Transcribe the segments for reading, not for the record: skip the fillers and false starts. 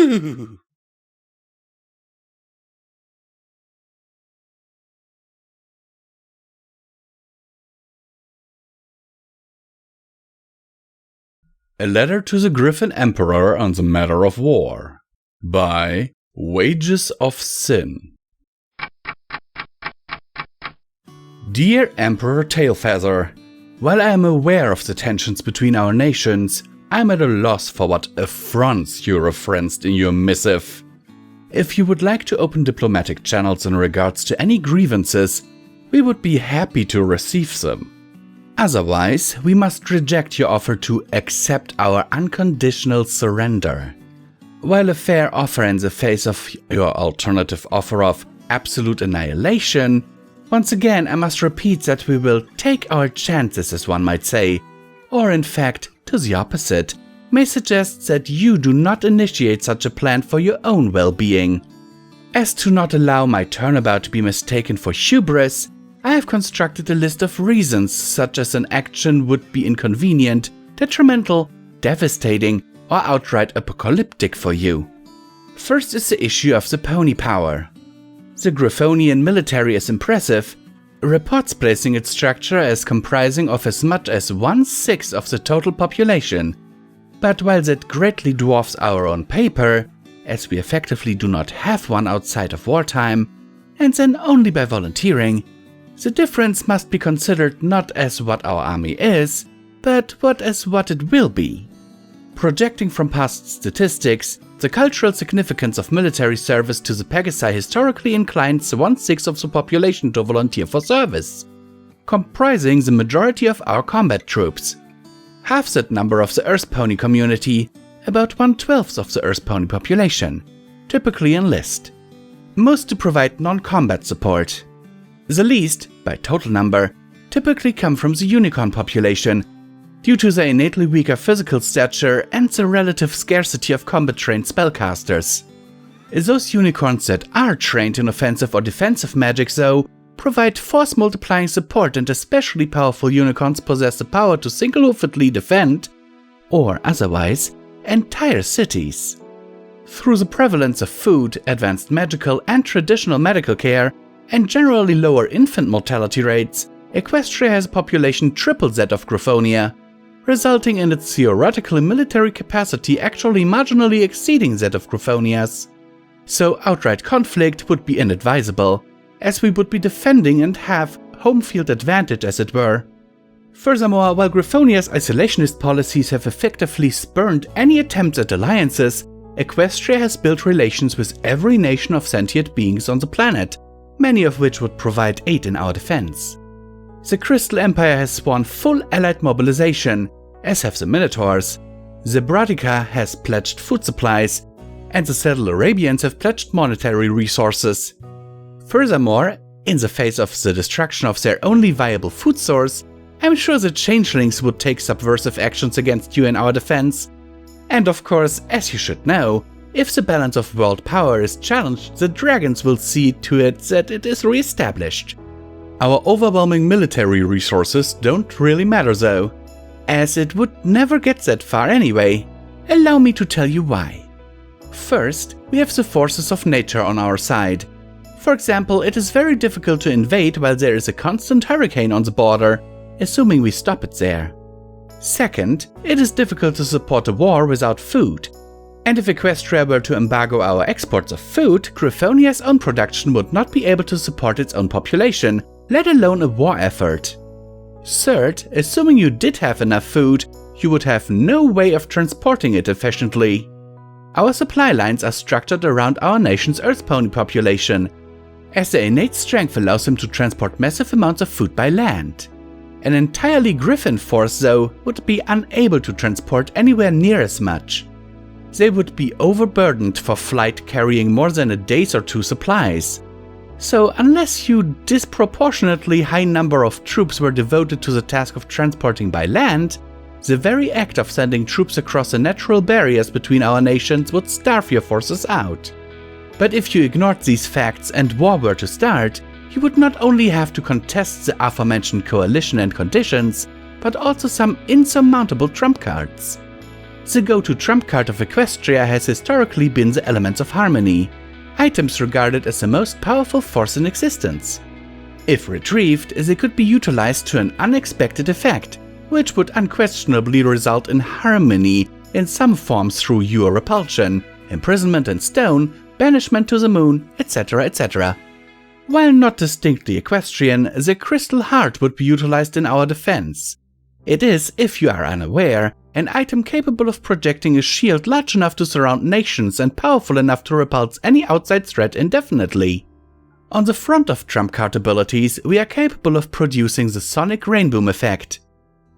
A Letter to the Griffon Emperor on the Matter of War by Wages of Sin. Dear Emperor Tailfeather, while I am aware of the tensions between our nations, I am at a loss for what affronts you referenced in your missive. If you would like to open diplomatic channels in regards to any grievances, we would be happy to receive them. Otherwise, we must reject your offer to accept our unconditional surrender. While a fair offer in the face of your alternative offer of absolute annihilation, once again I must repeat that we will take our chances, as one might say, or in fact, to the opposite, may suggest that you do not initiate such a plan for your own well-being. As to not allow my turnabout to be mistaken for hubris, I have constructed a list of reasons such as an action would be inconvenient, detrimental, devastating, or outright apocalyptic for you. First is the issue of the pony power. The Griffonian military is impressive, reports placing its structure as comprising of as much as 1/6 of the total population. But while that greatly dwarfs our own paper, as we effectively do not have one outside of wartime, and then only by volunteering, the difference must be considered not as what our army is, but what it will be. Projecting from past statistics, the cultural significance of military service to the Pegasi historically inclines 1/6 of the population to volunteer for service, comprising the majority of our combat troops. Half that number of the Earth Pony community, about 1/12 of the Earth Pony population, typically enlist. Most to provide non-combat support. The least, by total number, typically come from the unicorn population, due to their innately weaker physical stature and the relative scarcity of combat-trained spellcasters. Those unicorns that are trained in offensive or defensive magic, though, provide force-multiplying support, and especially powerful unicorns possess the power to single-handedly defend, or otherwise, entire cities. Through the prevalence of food, advanced magical and traditional medical care, and generally lower infant mortality rates, Equestria has a population triple that of Griffonia, resulting in its theoretical military capacity actually marginally exceeding that of Griffonia's. So outright conflict would be inadvisable, as we would be defending and have home field advantage, as it were. Furthermore, while Griffonia's isolationist policies have effectively spurned any attempts at alliances, Equestria has built relations with every nation of sentient beings on the planet, many of which would provide aid in our defense. The Crystal Empire has sworn full allied mobilization, as have the Minotaurs. Zebratica has pledged food supplies, and the Saddle Arabians have pledged monetary resources. Furthermore, in the face of the destruction of their only viable food source, I'm sure the Changelings would take subversive actions against you in our defense. And of course, as you should know, if the balance of world power is challenged, the dragons will see to it that it is re-established. Our overwhelming military resources don't really matter though, as it would never get that far anyway. Allow me to tell you why. First, we have the forces of nature on our side. For example, it is very difficult to invade while there is a constant hurricane on the border, assuming we stop it there. Second, it is difficult to support a war without food. And if Equestria were to embargo our exports of food, Griffonia's own production would not be able to support its own population, let alone a war effort. Third, assuming you did have enough food, you would have no way of transporting it efficiently. Our supply lines are structured around our nation's Earth Pony population, as their innate strength allows them to transport massive amounts of food by land. An entirely Griffin force, though, would be unable to transport anywhere near as much. They would be overburdened for flight, carrying more than a day's or two supplies. So unless you disproportionately high number of troops were devoted to the task of transporting by land, the very act of sending troops across the natural barriers between our nations would starve your forces out. But if you ignored these facts and war were to start, you would not only have to contest the aforementioned coalition and conditions, but also some insurmountable trump cards. The go-to trump card of Equestria has historically been the elements of harmony, items regarded as the most powerful force in existence. If retrieved, they could be utilized to an unexpected effect, which would unquestionably result in harmony in some forms through your repulsion, imprisonment in stone, banishment to the moon, etc., etc. While not distinctly equestrian, the crystal heart would be utilized in our defense. It is, if you are unaware, an item capable of projecting a shield large enough to surround nations and powerful enough to repulse any outside threat indefinitely. On the front of trump card abilities, we are capable of producing the sonic rainboom effect.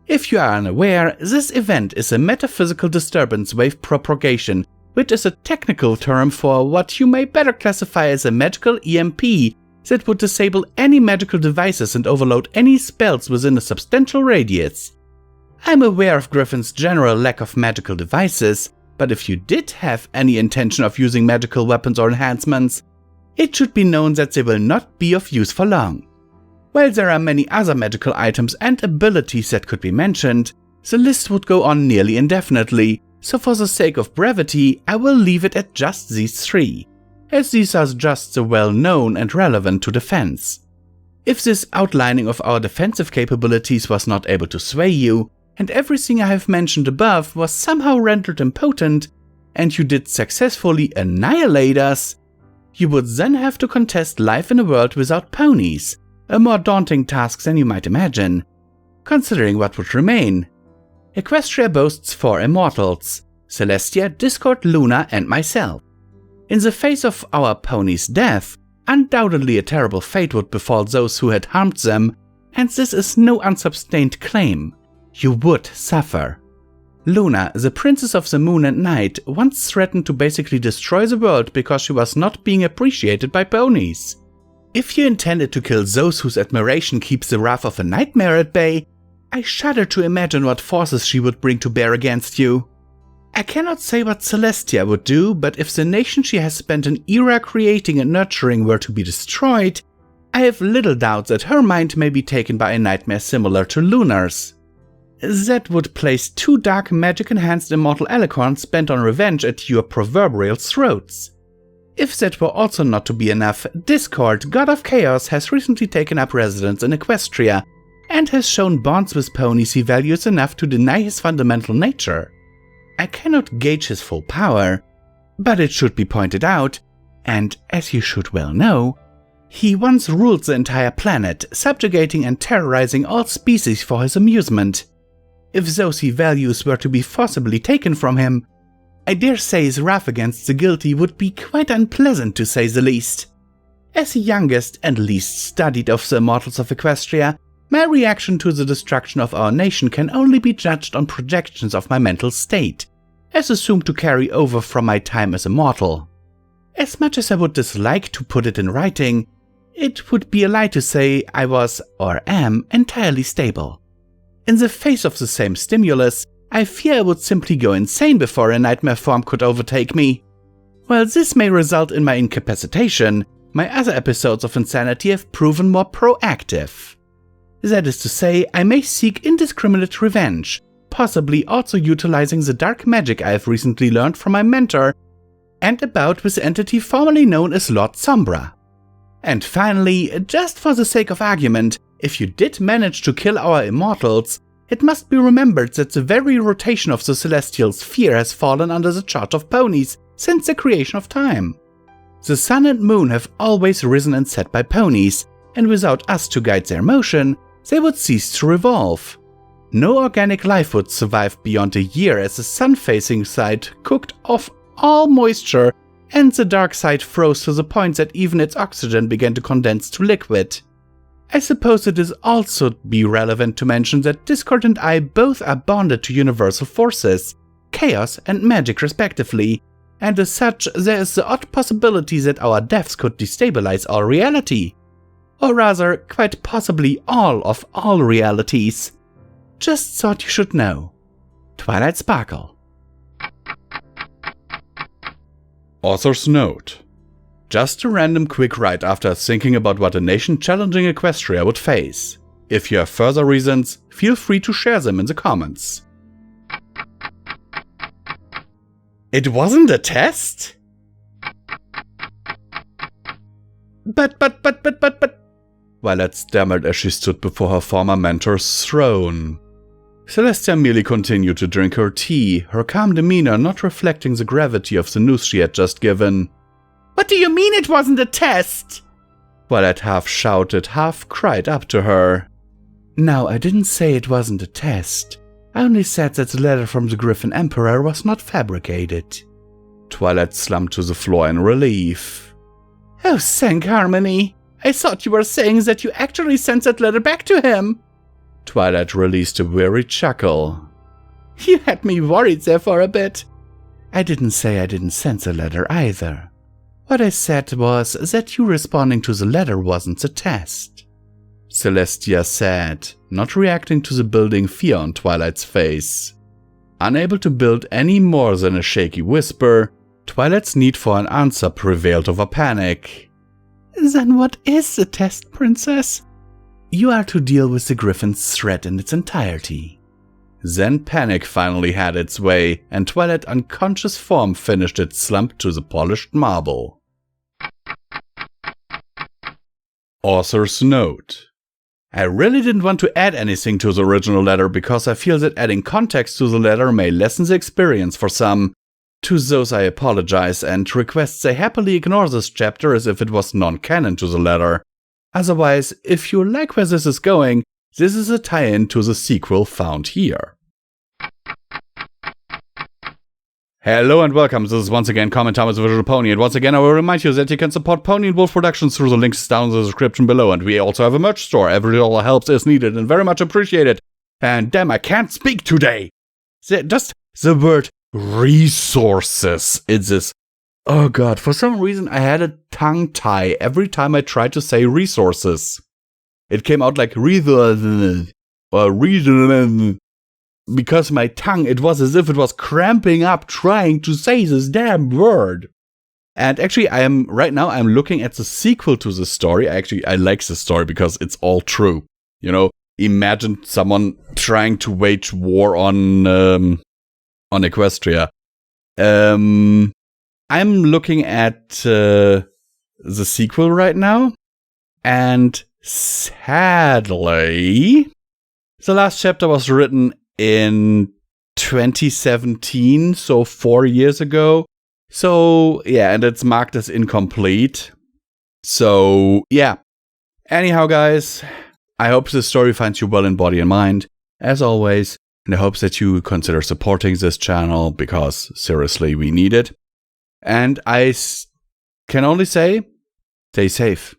If you are unaware, this event is a metaphysical disturbance wave propagation, which is a technical term for what you may better classify as a magical EMP that would disable any magical devices and overload any spells within a substantial radius. I'm aware of Griffon's general lack of magical devices, but if you did have any intention of using magical weapons or enhancements, it should be known that they will not be of use for long. While there are many other magical items and abilities that could be mentioned, the list would go on nearly indefinitely, so for the sake of brevity, I will leave it at just these 3, as these are just the well-known and relevant to defense. If this outlining of our defensive capabilities was not able to sway you, and everything I have mentioned above was somehow rendered impotent, and you did successfully annihilate us, you would then have to contest life in a world without ponies, a more daunting task than you might imagine, considering what would remain. Equestria boasts 4 immortals: Celestia, Discord, Luna, and myself. In the face of our pony's death, undoubtedly a terrible fate would befall those who had harmed them, and this is no unsustained claim. You would suffer. Luna, the princess of the moon and night, once threatened to basically destroy the world because she was not being appreciated by ponies. If you intended to kill those whose admiration keeps the wrath of a nightmare at bay, I shudder to imagine what forces she would bring to bear against you. I cannot say what Celestia would do, but if the nation she has spent an era creating and nurturing were to be destroyed, I have little doubt that her mind may be taken by a nightmare similar to Lunar's. That would place 2 dark magic-enhanced immortal alicorns bent on revenge at your proverbial throats. If that were also not to be enough, Discord, god of chaos, has recently taken up residence in Equestria, and has shown bonds with ponies he values enough to deny his fundamental nature. I cannot gauge his full power, but it should be pointed out, and as you should well know, he once ruled the entire planet, subjugating and terrorizing all species for his amusement. If those he values were to be forcibly taken from him, I dare say his wrath against the guilty would be quite unpleasant to say the least. As the youngest and least studied of the immortals of Equestria, my reaction to the destruction of our nation can only be judged on projections of my mental state, as assumed to carry over from my time as a mortal. As much as I would dislike to put it in writing, it would be a lie to say I was, or am, entirely stable. In the face of the same stimulus, I fear I would simply go insane before a nightmare form could overtake me. While this may result in my incapacitation, my other episodes of insanity have proven more proactive. That is to say, I may seek indiscriminate revenge, possibly also utilizing the dark magic I have recently learned from my mentor, and a bout with the entity formerly known as Lord Sombra. And finally, just for the sake of argument, if you did manage to kill our immortals, it must be remembered that the very rotation of the celestial sphere has fallen under the charge of ponies since the creation of time. The sun and moon have always risen and set by ponies, and without us to guide their motion, they would cease to revolve. No organic life would survive beyond a year as the sun-facing side cooked off all moisture and the dark side froze to the point that even its oxygen began to condense to liquid. I suppose it is also be relevant to mention that Discord and I both are bonded to universal forces, chaos and magic respectively, and as such there is the odd possibility that our deaths could destabilize all reality. Or rather, quite possibly all of all realities. Just thought you should know. Twilight Sparkle. Author's note. Just a random quick write after thinking about what a nation challenging Equestria would face. If you have further reasons, feel free to share them in the comments. It wasn't a test? But. Violet stammered as she stood before her former mentor's throne. Celestia merely continued to drink her tea, her calm demeanor not reflecting the gravity of the news she had just given. What do you mean it wasn't a test? Violet half shouted, half cried up to her. Now, I didn't say it wasn't a test. I only said that the letter from the Griffon Emperor was not fabricated. Twilight slumped to the floor in relief. Oh, thank Harmony. I thought you were saying that you actually sent that letter back to him. Twilight released a weary chuckle. You had me worried there for a bit. I didn't say I didn't send the letter either. What I said was that you responding to the letter wasn't the test. Celestia said, not reacting to the building fear on Twilight's face. Unable to build any more than a shaky whisper, Twilight's need for an answer prevailed over panic. Then what is the test, Princess? You are to deal with the Griffin's threat in its entirety. Then panic finally had its way, and Twilight's unconscious form finished its slump to the polished marble. Author's note. I really didn't want to add anything to the original letter because I feel that adding context to the letter may lessen the experience for some. To those I apologize and request they happily ignore this chapter as if it was non-canon to the letter. Otherwise, if you like where this is going, this is a tie-in to the sequel found here. Hello and welcome, this is once again Comment Time with Visual Pony, and once again I will remind you that you can support Pony&Wolf Productions through the links down in the description below, and we also have a merch store. Every dollar helps is needed and very much appreciated. And damn, I can't speak today! Just the word resources in this. Oh god, for some reason I had a tongue tie every time I tried to say resources. It came out like resources or resources. Because my tongue, it was as if it was cramping up trying to say this damn word. And actually, right now I'm looking at the sequel to the story. I like the story because it's all true. You know, imagine someone trying to wage war on Equestria. I'm looking at the sequel right now, and sadly, the last chapter was written in 2017, so 4 years ago. So, yeah, and it's marked as incomplete. So, yeah. Anyhow, guys, I hope this story finds you well in body and mind, as always, and I hope that you consider supporting this channel, because, seriously, we need it. And I can only say, stay safe.